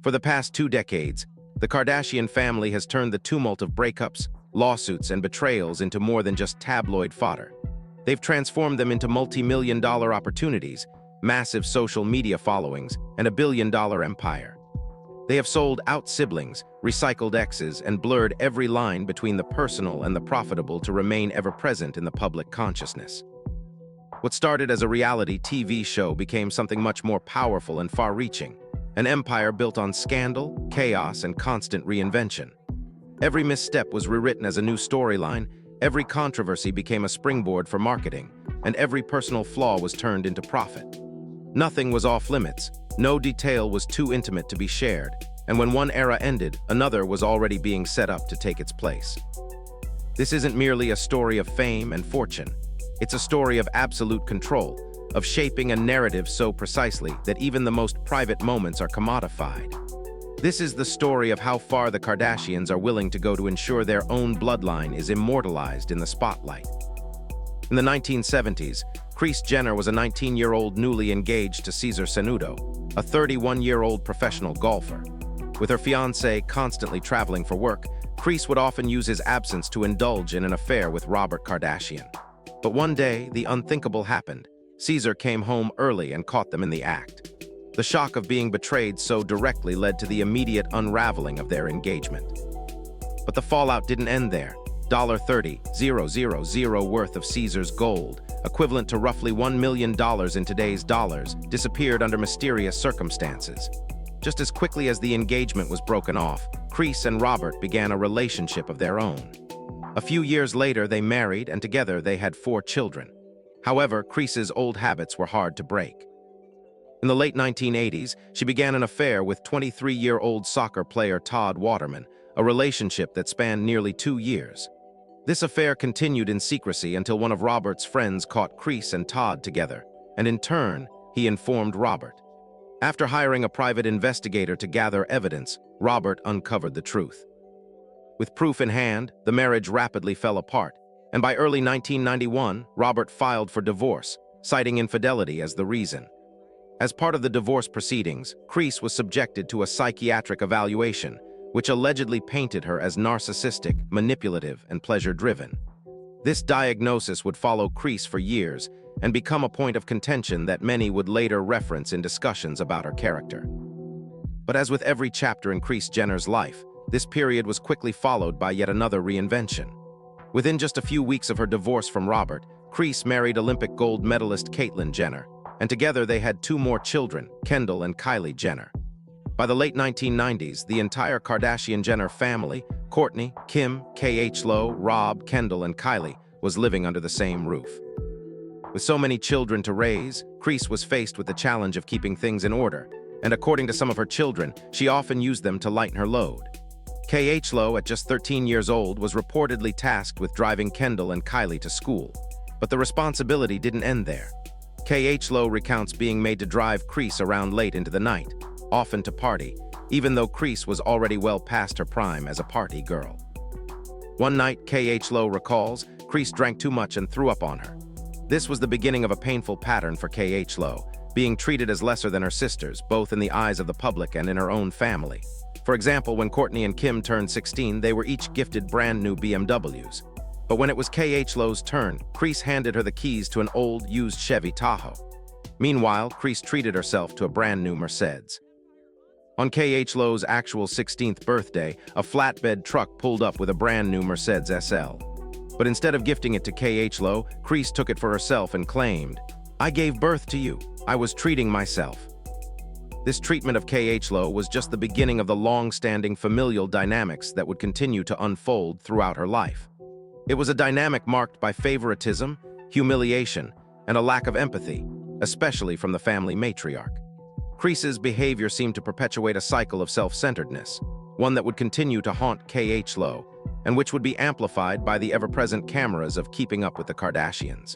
For the past 2 decades, the Kardashian family has turned the tumult of breakups, lawsuits, and betrayals into more than just tabloid fodder. They've transformed them into multi-million-dollar opportunities, massive social media followings, and a billion-dollar empire. They have sold out siblings, recycled exes, and blurred every line between the personal and the profitable to remain ever-present in the public consciousness. What started as a reality TV show became something much more powerful and far-reaching, an empire built on scandal, chaos, and constant reinvention. Every misstep was rewritten as a new storyline, every controversy became a springboard for marketing, and every personal flaw was turned into profit. Nothing was off-limits, no detail was too intimate to be shared, and when one era ended, another was already being set up to take its place. This isn't merely a story of fame and fortune. It's a story of absolute control, of shaping a narrative so precisely that even the most private moments are commodified. This is the story of how far the Kardashians are willing to go to ensure their own bloodline is immortalized in the spotlight. In the 1970s, Kris Jenner was a 19-year-old newly engaged to Cesar Sanudo, a 31-year-old professional golfer. With her fiancé constantly traveling for work, Kris would often use his absence to indulge in an affair with Robert Kardashian. But one day, the unthinkable happened. Cesar came home early and caught them in the act. The shock of being betrayed so directly led to the immediate unraveling of their engagement. But the fallout didn't end there. $30,000 worth of Cesar's gold, equivalent to roughly $1 million in today's dollars, disappeared under mysterious circumstances. Just as quickly as the engagement was broken off, Kris and Robert began a relationship of their own. A few years later, they married, and together they had 4 children. However, Kris's old habits were hard to break. In the late 1980s, she began an affair with 23-year-old soccer player Todd Waterman, a relationship that spanned nearly 2 years. This affair continued in secrecy until one of Robert's friends caught Kris and Todd together, and in turn, he informed Robert. After hiring a private investigator to gather evidence, Robert uncovered the truth. With proof in hand, the marriage rapidly fell apart, and by early 1991, Robert filed for divorce, citing infidelity as the reason. As part of the divorce proceedings, Kris was subjected to a psychiatric evaluation, which allegedly painted her as narcissistic, manipulative, and pleasure-driven. This diagnosis would follow Kris for years and become a point of contention that many would later reference in discussions about her character. But as with every chapter in Kris Jenner's life, this period was quickly followed by yet another reinvention. Within just a few weeks of her divorce from Robert, Kris married Olympic gold medalist Caitlyn Jenner, and together they had 2 more children, Kendall and Kylie Jenner. By the late 1990s, the entire Kardashian-Jenner family, Kourtney, Kim, Khloé, Rob, Kendall, and Kylie, was living under the same roof. With so many children to raise, Kris was faced with the challenge of keeping things in order, and according to some of her children, she often used them to lighten her load. Khloé, at just 13 years old, was reportedly tasked with driving Kendall and Kylie to school. But the responsibility didn't end there. Khloé recounts being made to drive Kris around late into the night, often to party, even though Kris was already well past her prime as a party girl. One night, Khloé recalls, Kris drank too much and threw up on her. This was the beginning of a painful pattern for Khloé, being treated as lesser than her sisters, both in the eyes of the public and in her own family. For example, when Kourtney and Kim turned 16, they were each gifted brand new BMWs. But when it was Khloé's turn, Kris handed her the keys to an old, used Chevy Tahoe. Meanwhile, Kris treated herself to a brand new Mercedes. On Khloé's actual 16th birthday, a flatbed truck pulled up with a brand new Mercedes SL. But instead of gifting it to Khloé, Kris took it for herself and claimed, "I gave birth to you. I was treating myself." This treatment of Khloé was just the beginning of the long-standing familial dynamics that would continue to unfold throughout her life. It was a dynamic marked by favoritism, humiliation, and a lack of empathy, especially from the family matriarch. Kris's behavior seemed to perpetuate a cycle of self-centeredness, one that would continue to haunt Khloé, and which would be amplified by the ever-present cameras of Keeping Up with the Kardashians.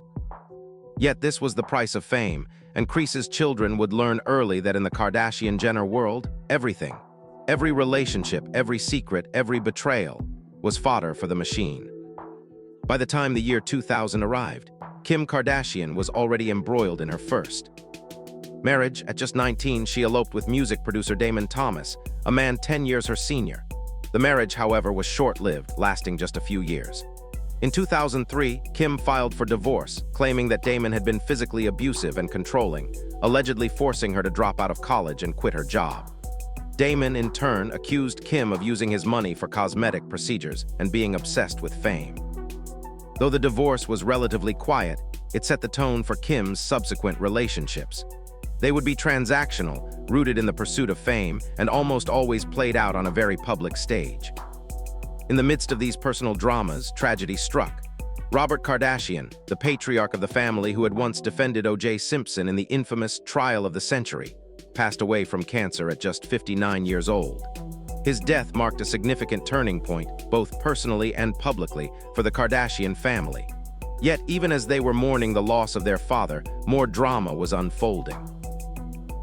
Yet this was the price of fame, and Kris's children would learn early that in the Kardashian-Jenner world, everything, every relationship, every secret, every betrayal, was fodder for the machine. By the time the year 2000 arrived, Kim Kardashian was already embroiled in her first. Marriage: at just 19, she eloped with music producer Damon Thomas, a man 10 years her senior. The marriage, however, was short-lived, lasting just a few years. In 2003, Kim filed for divorce, claiming that Damon had been physically abusive and controlling, allegedly forcing her to drop out of college and quit her job. Damon, in turn, accused Kim of using his money for cosmetic procedures and being obsessed with fame. Though the divorce was relatively quiet, it set the tone for Kim's subsequent relationships. They would be transactional, rooted in the pursuit of fame, and almost always played out on a very public stage. In the midst of these personal dramas, tragedy struck. Robert Kardashian, the patriarch of the family who had once defended O.J. Simpson in the infamous trial of the century, passed away from cancer at just 59 years old. His death marked a significant turning point, both personally and publicly, for the Kardashian family. Yet, even as they were mourning the loss of their father, more drama was unfolding.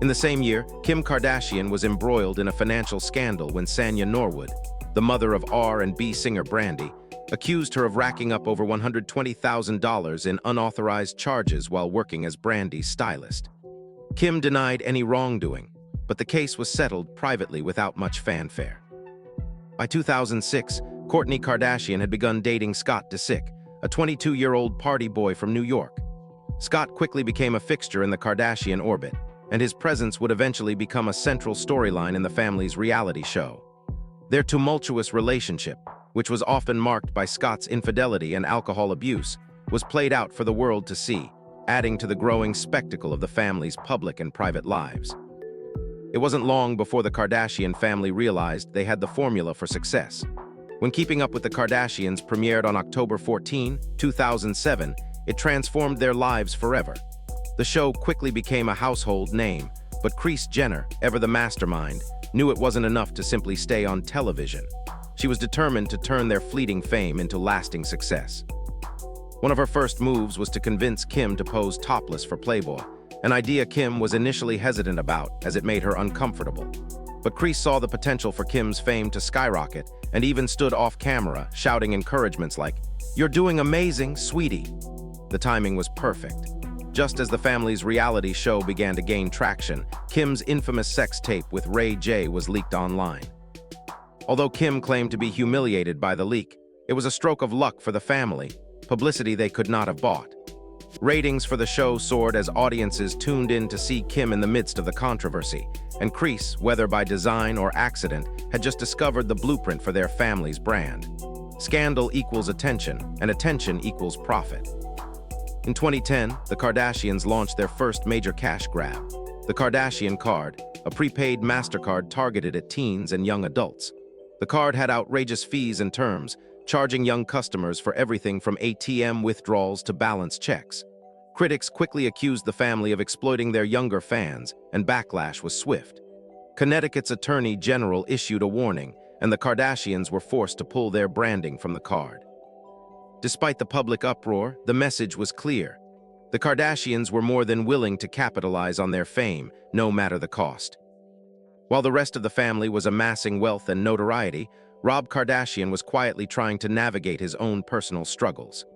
In the same year, Kim Kardashian was embroiled in a financial scandal when Sanya Norwood, the mother of R&B singer Brandy, accused her of racking up over $120,000 in unauthorized charges while working as Brandy's stylist. Kim denied any wrongdoing, but the case was settled privately without much fanfare. By 2006, Kourtney Kardashian had begun dating Scott Disick, a 22-year-old party boy from New York. Scott quickly became a fixture in the Kardashian orbit, and his presence would eventually become a central storyline in the family's reality show. Their tumultuous relationship, which was often marked by Scott's infidelity and alcohol abuse, was played out for the world to see, adding to the growing spectacle of the family's public and private lives. It wasn't long before the Kardashian family realized they had the formula for success. When Keeping Up with the Kardashians premiered on October 14, 2007, it transformed their lives forever. The show quickly became a household name, but Kris Jenner, ever the mastermind, knew it wasn't enough to simply stay on television. She was determined to turn their fleeting fame into lasting success. One of her first moves was to convince Kim to pose topless for Playboy, an idea Kim was initially hesitant about as it made her uncomfortable. But Kris saw the potential for Kim's fame to skyrocket and even stood off camera, shouting encouragements like, "You're doing amazing, sweetie." The timing was perfect. Just as the family's reality show began to gain traction, Kim's infamous sex tape with Ray J was leaked online. Although Kim claimed to be humiliated by the leak, it was a stroke of luck for the family, publicity they could not have bought. Ratings for the show soared as audiences tuned in to see Kim in the midst of the controversy, and Kris, whether by design or accident, had just discovered the blueprint for their family's brand. Scandal equals attention, and attention equals profit. In 2010, the Kardashians launched their first major cash grab, the Kardashian Card, a prepaid MasterCard targeted at teens and young adults. The card had outrageous fees and terms, charging young customers for everything from ATM withdrawals to balance checks. Critics quickly accused the family of exploiting their younger fans, and backlash was swift. Connecticut's Attorney General issued a warning, and the Kardashians were forced to pull their branding from the card. Despite the public uproar, the message was clear. The Kardashians were more than willing to capitalize on their fame, no matter the cost. While the rest of the family was amassing wealth and notoriety, Rob Kardashian was quietly trying to navigate his own personal struggles.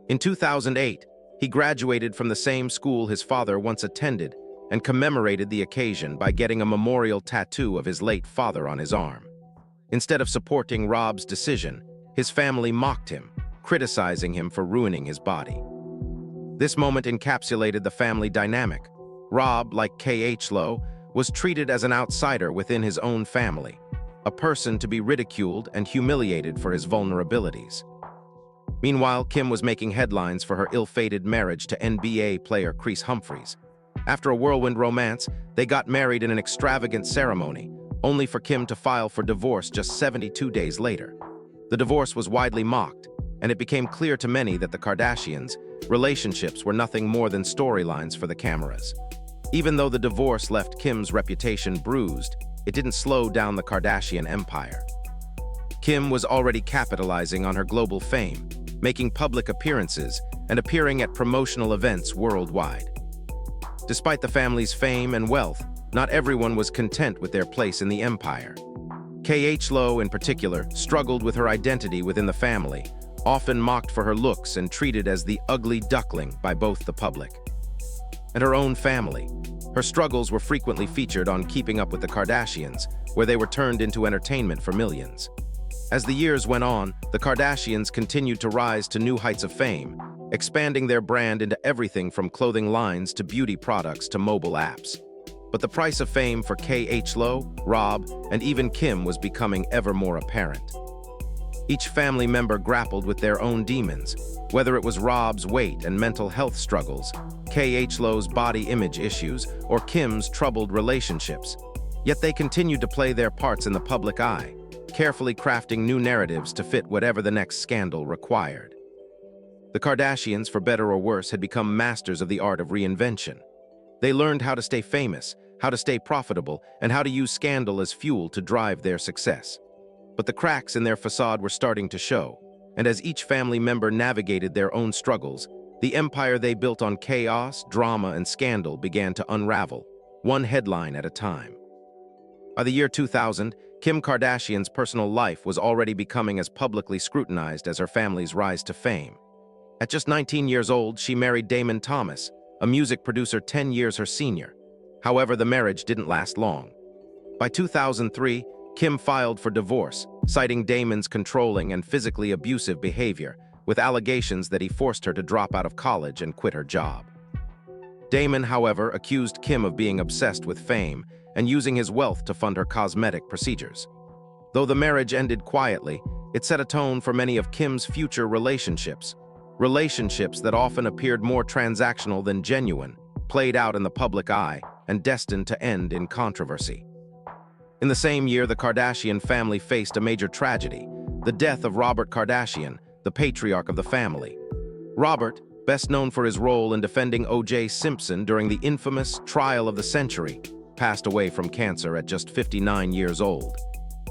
In 2008, he graduated from the same school his father once attended and commemorated the occasion by getting a memorial tattoo of his late father on his arm. Instead of supporting Rob's decision, his family mocked him, criticizing him for ruining his body. This moment encapsulated the family dynamic. Rob, like Khloé, was treated as an outsider within his own family, a person to be ridiculed and humiliated for his vulnerabilities. Meanwhile, Kim was making headlines for her ill-fated marriage to NBA player Kris Humphries. After a whirlwind romance, they got married in an extravagant ceremony, only for Kim to file for divorce just 72 days later. The divorce was widely mocked, and it became clear to many that the Kardashians' relationships were nothing more than storylines for the cameras. Even though the divorce left Kim's reputation bruised, it didn't slow down the Kardashian empire. Kim was already capitalizing on her global fame, making public appearances and appearing at promotional events worldwide. Despite the family's fame and wealth, not everyone was content with their place in the empire. Khloé, in particular, struggled with her identity within the family, often mocked for her looks and treated as the ugly duckling by both the public and her own family. Her struggles were frequently featured on Keeping Up with the Kardashians, where they were turned into entertainment for millions. As the years went on, the Kardashians continued to rise to new heights of fame, expanding their brand into everything from clothing lines to beauty products to mobile apps. But the price of fame for Khloé, Rob, and even Kim was becoming ever more apparent. Each family member grappled with their own demons, whether it was Rob's weight and mental health struggles, Khloé's body image issues, or Kim's troubled relationships. Yet they continued to play their parts in the public eye, carefully crafting new narratives to fit whatever the next scandal required. The Kardashians, for better or worse, had become masters of the art of reinvention. They learned how to stay famous, how to stay profitable, and how to use scandal as fuel to drive their success. But the cracks in their facade were starting to show, and as each family member navigated their own struggles, the empire they built on chaos, drama, and scandal began to unravel, one headline at a time. By the year 2000, Kim Kardashian's personal life was already becoming as publicly scrutinized as her family's rise to fame. At just 19 years old, she married Damon Thomas, a music producer 10 years her senior. However, the marriage didn't last long. By 2003, Kim filed for divorce, citing Damon's controlling and physically abusive behavior, with allegations that he forced her to drop out of college and quit her job. Damon, however, accused Kim of being obsessed with fame and using his wealth to fund her cosmetic procedures. Though the marriage ended quietly, it set a tone for many of Kim's future relationships that often appeared more transactional than genuine, played out in the public eye, and destined to end in controversy. In the same year, the Kardashian family faced a major tragedy, the death of Robert Kardashian, the patriarch of the family. Robert, best known for his role in defending O.J. Simpson during the infamous trial of the century, passed away from cancer at just 59 years old.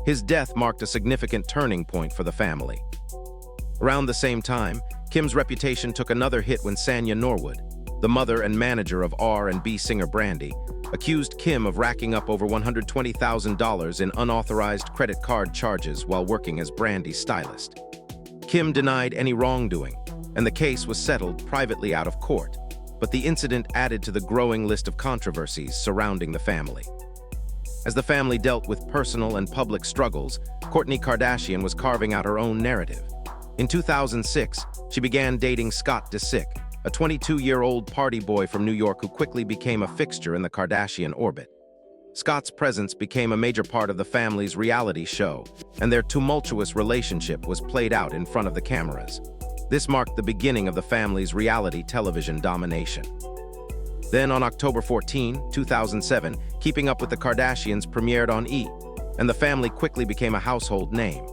His death marked a significant turning point for the family. Around the same time, Kim's reputation took another hit when Sanya Norwood, the mother and manager of R&B singer Brandy, accused Kim of racking up over $120,000 in unauthorized credit card charges while working as Brandy's stylist. Kim denied any wrongdoing, and the case was settled privately out of court, but the incident added to the growing list of controversies surrounding the family. As the family dealt with personal and public struggles, Kourtney Kardashian was carving out her own narrative. In 2006, she began dating Scott Disick, a 22-year-old party boy from New York who quickly became a fixture in the Kardashian orbit. Scott's presence became a major part of the family's reality show, and their tumultuous relationship was played out in front of the cameras. This marked the beginning of the family's reality television domination. Then on October 14, 2007, Keeping Up with the Kardashians premiered on E! And the family quickly became a household name.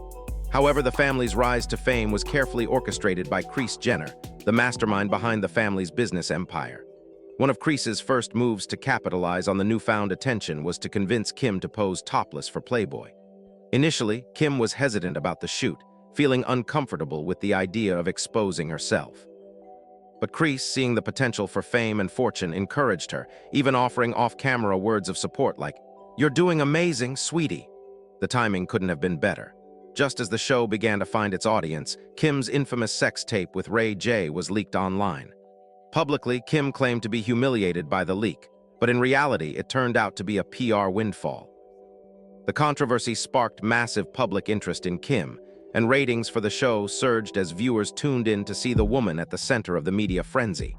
However, the family's rise to fame was carefully orchestrated by Kris Jenner, the mastermind behind the family's business empire. One of Kris's first moves to capitalize on the newfound attention was to convince Kim to pose topless for Playboy. Initially, Kim was hesitant about the shoot, feeling uncomfortable with the idea of exposing herself. But Kris, seeing the potential for fame and fortune, encouraged her, even offering off-camera words of support like, "You're doing amazing, sweetie." The timing couldn't have been better. Just as the show began to find its audience, Kim's infamous sex tape with Ray J was leaked online. Publicly, Kim claimed to be humiliated by the leak, but in reality, it turned out to be a PR windfall. The controversy sparked massive public interest in Kim, and ratings for the show surged as viewers tuned in to see the woman at the center of the media frenzy.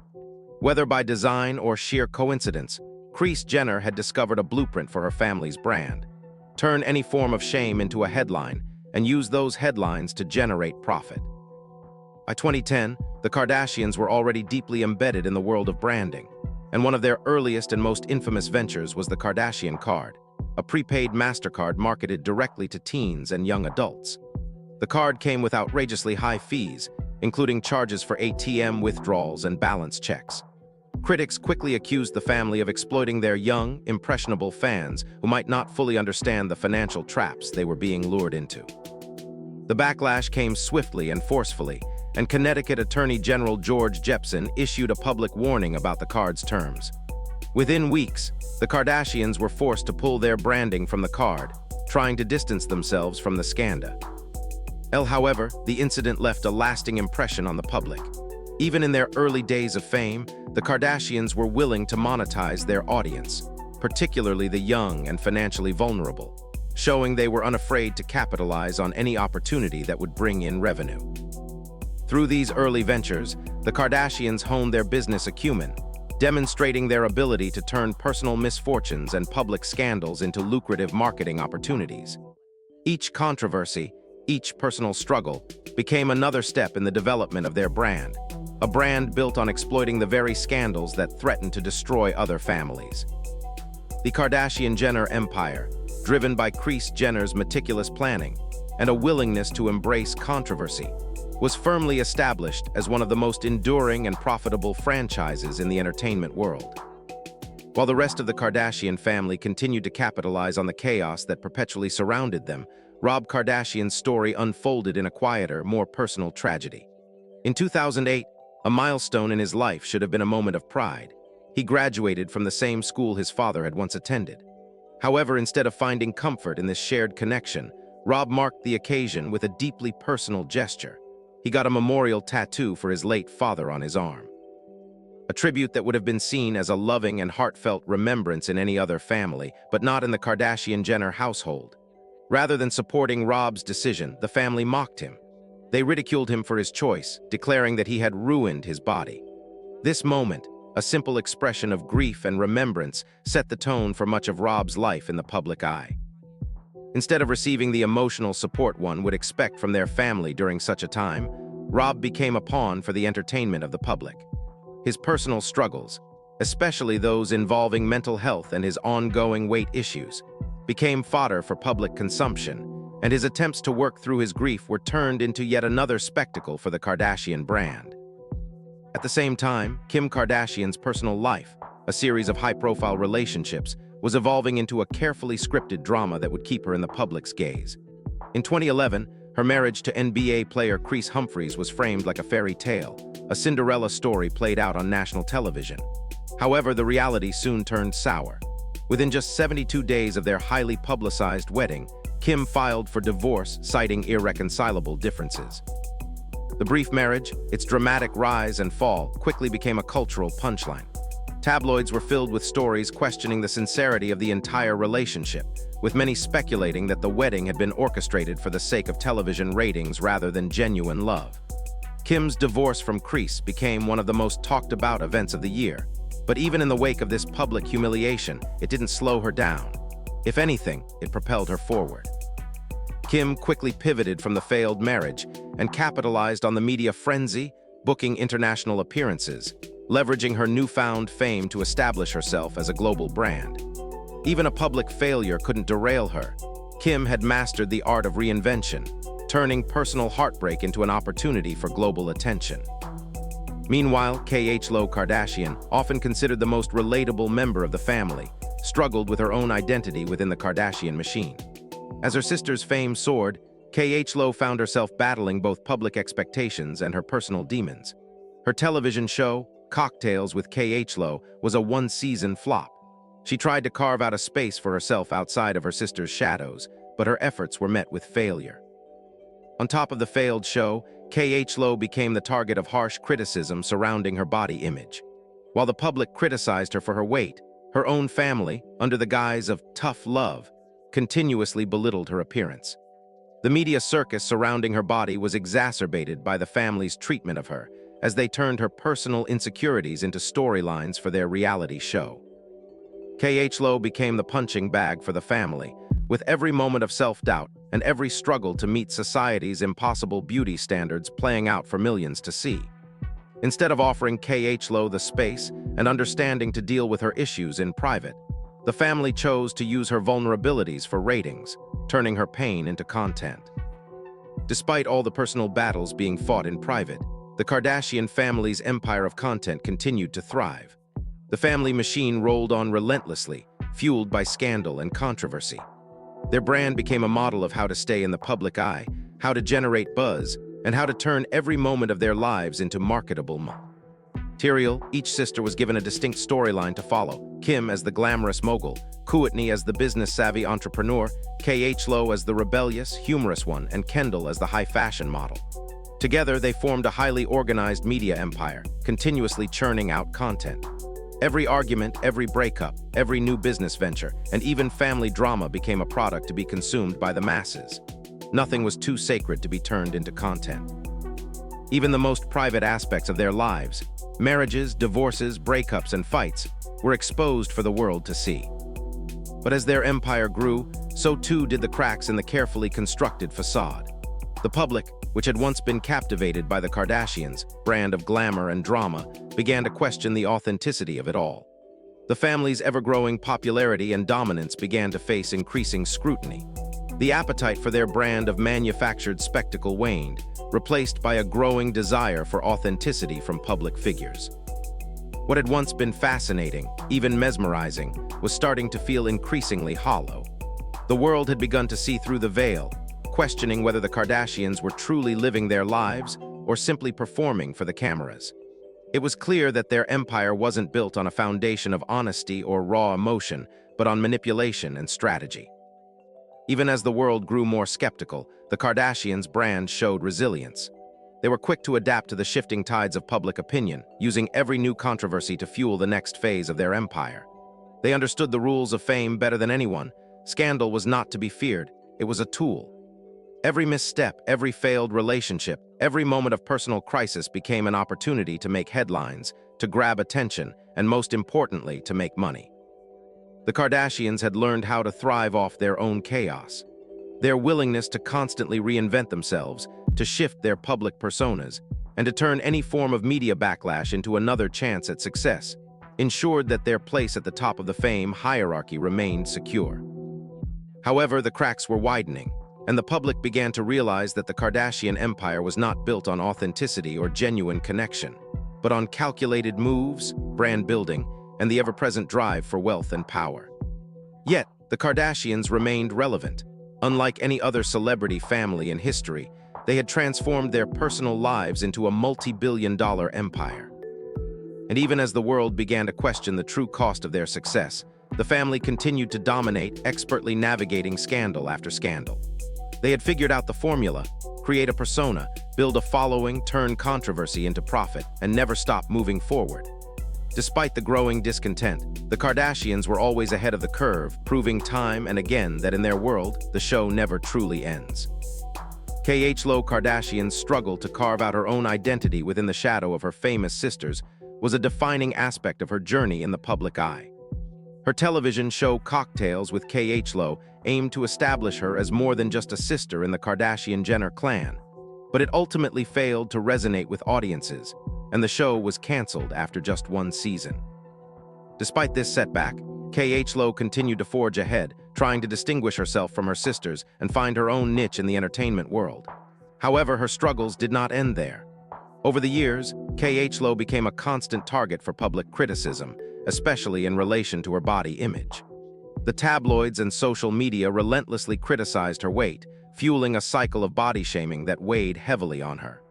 Whether by design or sheer coincidence, Kris Jenner had discovered a blueprint for her family's brand. Turn any form of shame into a headline, and use those headlines to generate profit. By 2010, the Kardashians were already deeply embedded in the world of branding, and one of their earliest and most infamous ventures was the Kardashian card, a prepaid MasterCard marketed directly to teens and young adults. The card came with outrageously high fees, including charges for ATM withdrawals and balance checks. Critics quickly accused the family of exploiting their young, impressionable fans who might not fully understand the financial traps they were being lured into. The backlash came swiftly and forcefully, and Connecticut Attorney General George Jepsen issued a public warning about the card's terms. Within weeks, the Kardashians were forced to pull their branding from the card, trying to distance themselves from the scandal. However, the incident left a lasting impression on the public. Even in their early days of fame, the Kardashians were willing to monetize their audience, particularly the young and financially vulnerable, showing they were unafraid to capitalize on any opportunity that would bring in revenue. Through these early ventures, the Kardashians honed their business acumen, demonstrating their ability to turn personal misfortunes and public scandals into lucrative marketing opportunities. Each controversy, each personal struggle, became another step in the development of their brand, a brand built on exploiting the very scandals that threatened to destroy other families. The Kardashian-Jenner empire, driven by Kris Jenner's meticulous planning and a willingness to embrace controversy, was firmly established as one of the most enduring and profitable franchises in the entertainment world. While the rest of the Kardashian family continued to capitalize on the chaos that perpetually surrounded them, Rob Kardashian's story unfolded in a quieter, more personal tragedy. In 2008, a milestone in his life should have been a moment of pride. He graduated from the same school his father had once attended. However, instead of finding comfort in this shared connection, Rob marked the occasion with a deeply personal gesture. He got a memorial tattoo for his late father on his arm. A tribute that would have been seen as a loving and heartfelt remembrance in any other family, but not in the Kardashian-Jenner household. Rather than supporting Rob's decision, the family mocked him. They ridiculed him for his choice, declaring that he had ruined his body. This moment, a simple expression of grief and remembrance, set the tone for much of Rob's life in the public eye. Instead of receiving the emotional support one would expect from their family during such a time, Rob became a pawn for the entertainment of the public. His personal struggles, especially those involving mental health and his ongoing weight issues, became fodder for public consumption, and his attempts to work through his grief were turned into yet another spectacle for the Kardashian brand. At the same time, Kim Kardashian's personal life, a series of high-profile relationships, was evolving into a carefully scripted drama that would keep her in the public's gaze. In 2011, her marriage to NBA player Kris Humphries was framed like a fairy tale, a Cinderella story played out on national television. However, the reality soon turned sour. Within just 72 days of their highly publicized wedding, Kim filed for divorce, citing irreconcilable differences. The brief marriage, its dramatic rise and fall, quickly became a cultural punchline. Tabloids were filled with stories questioning the sincerity of the entire relationship, with many speculating that the wedding had been orchestrated for the sake of television ratings rather than genuine love. Kim's divorce from Kris became one of the most talked-about events of the year, but even in the wake of this public humiliation, it didn't slow her down. If anything, it propelled her forward. Kim quickly pivoted from the failed marriage and capitalized on the media frenzy, booking international appearances, leveraging her newfound fame to establish herself as a global brand. Even a public failure couldn't derail her. Kim had mastered the art of reinvention, turning personal heartbreak into an opportunity for global attention. Meanwhile, Khloé Kardashian, often considered the most relatable member of the family, struggled with her own identity within the Kardashian machine. As her sister's fame soared, Khloé found herself battling both public expectations and her personal demons. Her television show, Cocktails with Khloé, was a one-season flop. She tried to carve out a space for herself outside of her sister's shadows, but her efforts were met with failure. On top of the failed show, Khloé became the target of harsh criticism surrounding her body image. While the public criticized her for her weight, her own family, under the guise of tough love, continuously belittled her appearance. The media circus surrounding her body was exacerbated by the family's treatment of her, as they turned her personal insecurities into storylines for their reality show. Khloé became the punching bag for the family, with every moment of self-doubt and every struggle to meet society's impossible beauty standards playing out for millions to see. Instead of offering Khloé the space and understanding to deal with her issues in private, the family chose to use her vulnerabilities for ratings, turning her pain into content. Despite all the personal battles being fought in private, the Kardashian family's empire of content continued to thrive. The family machine rolled on relentlessly, fueled by scandal and controversy. Their brand became a model of how to stay in the public eye, how to generate buzz, and how to turn every moment of their lives into marketable material. Each sister was given a distinct storyline to follow: Kim as the glamorous mogul, Kourtney as the business-savvy entrepreneur, Khloé as the rebellious, humorous one, and Kendall as the high-fashion model. Together, they formed a highly organized media empire, continuously churning out content. Every argument, every breakup, every new business venture, and even family drama became a product to be consumed by the masses. Nothing was too sacred to be turned into content. Even the most private aspects of their lives, marriages, divorces, breakups, and fights, were exposed for the world to see. But as their empire grew, so too did the cracks in the carefully constructed facade. The public, which had once been captivated by the Kardashians' brand of glamour and drama, began to question the authenticity of it all. The family's ever-growing popularity and dominance began to face increasing scrutiny. The appetite for their brand of manufactured spectacle waned, replaced by a growing desire for authenticity from public figures. What had once been fascinating, even mesmerizing, was starting to feel increasingly hollow. The world had begun to see through the veil, questioning whether the Kardashians were truly living their lives or simply performing for the cameras. It was clear that their empire wasn't built on a foundation of honesty or raw emotion, but on manipulation and strategy. Even as the world grew more skeptical, the Kardashians' brand showed resilience. They were quick to adapt to the shifting tides of public opinion, using every new controversy to fuel the next phase of their empire. They understood the rules of fame better than anyone. Scandal was not to be feared, it was a tool. Every misstep, every failed relationship, every moment of personal crisis became an opportunity to make headlines, to grab attention, and most importantly, to make money. The Kardashians had learned how to thrive off their own chaos. Their willingness to constantly reinvent themselves, to shift their public personas, and to turn any form of media backlash into another chance at success, ensured that their place at the top of the fame hierarchy remained secure. However, the cracks were widening, and the public began to realize that the Kardashian empire was not built on authenticity or genuine connection, but on calculated moves, brand building, and the ever-present drive for wealth and power. Yet, the Kardashians remained relevant. Unlike any other celebrity family in history, they had transformed their personal lives into a multi-billion-dollar empire. And even as the world began to question the true cost of their success, the family continued to dominate, expertly navigating scandal after scandal. They had figured out the formula: create a persona, build a following, turn controversy into profit, and never stop moving forward. Despite the growing discontent, the Kardashians were always ahead of the curve, proving time and again that in their world, the show never truly ends. Khloé Kardashian's struggle to carve out her own identity within the shadow of her famous sisters was a defining aspect of her journey in the public eye. Her television show Cocktails with Khloé aimed to establish her as more than just a sister in the Kardashian-Jenner clan, but it ultimately failed to resonate with audiences, and the show was canceled after just one season. Despite this setback, Khloé continued to forge ahead, trying to distinguish herself from her sisters and find her own niche in the entertainment world. However, her struggles did not end there. Over the years, Khloé became a constant target for public criticism, especially in relation to her body image. The tabloids and social media relentlessly criticized her weight, fueling a cycle of body shaming that weighed heavily on her.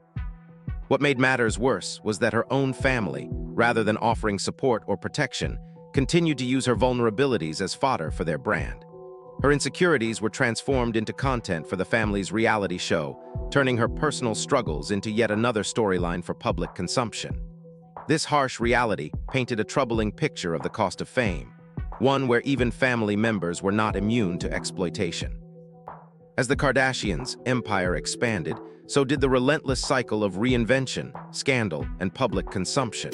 What made matters worse was that her own family, rather than offering support or protection, continued to use her vulnerabilities as fodder for their brand. Her insecurities were transformed into content for the family's reality show, turning her personal struggles into yet another storyline for public consumption. This harsh reality painted a troubling picture of the cost of fame, one where even family members were not immune to exploitation. As the Kardashians' empire expanded, so did the relentless cycle of reinvention, scandal, and public consumption.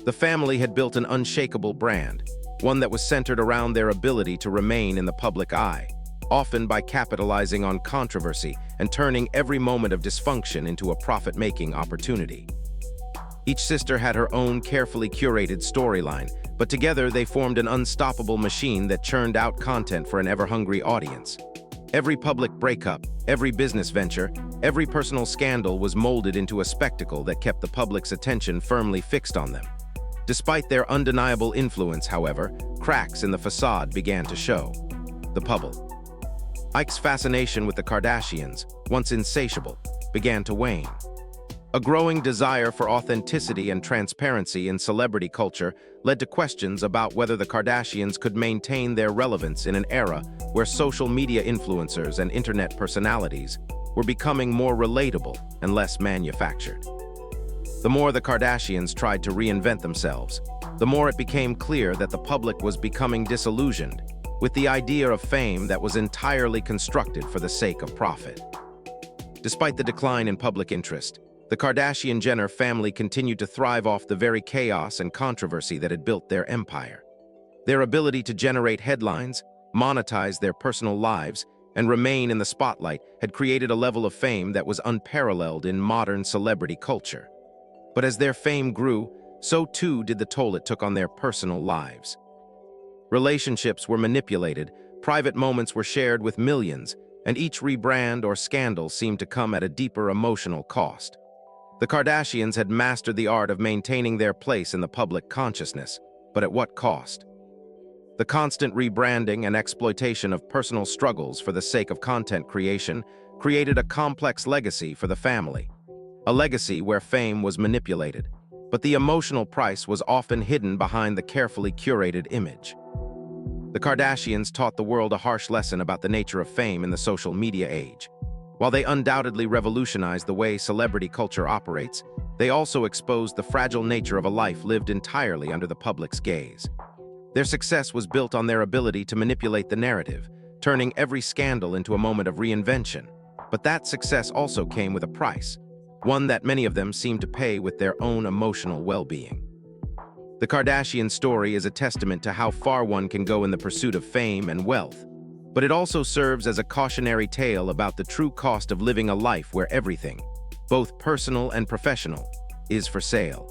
The family had built an unshakable brand, one that was centered around their ability to remain in the public eye, often by capitalizing on controversy and turning every moment of dysfunction into a profit-making opportunity. Each sister had her own carefully curated storyline, but together they formed an unstoppable machine that churned out content for an ever-hungry audience. Every public breakup, every business venture, every personal scandal was molded into a spectacle that kept the public's attention firmly fixed on them. Despite their undeniable influence, however, cracks in the facade began to show. The bubble. Ike's fascination with the Kardashians, once insatiable, began to wane. A growing desire for authenticity and transparency in celebrity culture led to questions about whether the Kardashians could maintain their relevance in an era where social media influencers and internet personalities were becoming more relatable and less manufactured. The more the Kardashians tried to reinvent themselves, the more it became clear that the public was becoming disillusioned with the idea of fame that was entirely constructed for the sake of profit. Despite the decline in public interest, the Kardashian-Jenner family continued to thrive off the very chaos and controversy that had built their empire. Their ability to generate headlines, monetize their personal lives, and remain in the spotlight had created a level of fame that was unparalleled in modern celebrity culture. But as their fame grew, so too did the toll it took on their personal lives. Relationships were manipulated, private moments were shared with millions, and each rebrand or scandal seemed to come at a deeper emotional cost. The Kardashians had mastered the art of maintaining their place in the public consciousness, but at what cost? The constant rebranding and exploitation of personal struggles for the sake of content creation created a complex legacy for the family. A legacy where fame was manipulated, but the emotional price was often hidden behind the carefully curated image. The Kardashians taught the world a harsh lesson about the nature of fame in the social media age. While they undoubtedly revolutionized the way celebrity culture operates, they also exposed the fragile nature of a life lived entirely under the public's gaze. Their success was built on their ability to manipulate the narrative, turning every scandal into a moment of reinvention. But that success also came with a price, one that many of them seemed to pay with their own emotional well-being. The Kardashian story is a testament to how far one can go in the pursuit of fame and wealth, but it also serves as a cautionary tale about the true cost of living a life where everything, both personal and professional, is for sale.